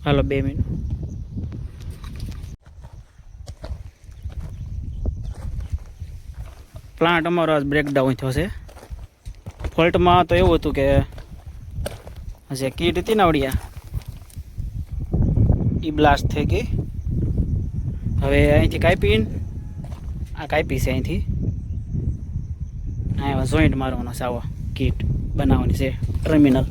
હાલો 2 minute. Plant અમારો આજ breakdown થયો છે. ફોલ્ટમાં તો એવું હતું કે હશે કીટ હતી ને આવડિયા એ બ્લાસ્ટ થઈ ગઈ. હવે અહીંથી કાપીને આ કાપી છે અહીંથી હા જોઈન્ટ મારવાનો છે. આવો કીટ બનાવવાની છે ટર્મિનલ.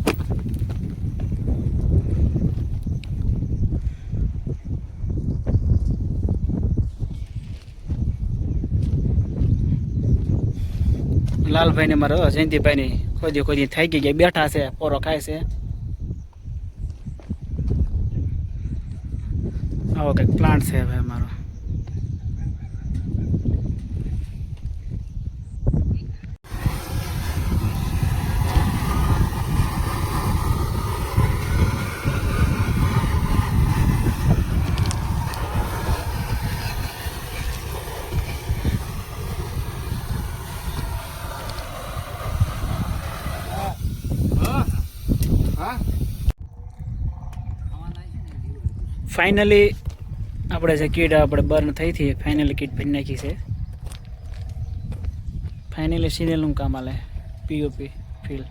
લાલભાઈ ને મારા જયંતિભાઈ ની ખોદી થઈ ગઈ બેઠા છે પોરો ખાય છે. આવો કંઈક પ્લાન્ટ છે હવે અમારો. ફાઇનલી આપણે જે કીટ આપણે બર્ન થઈ હતી ફાઇનલી કીટ ભરી નાખી છે. ફાઇનલી સિરિયલનું કામ આલે પીઓપી ફિલ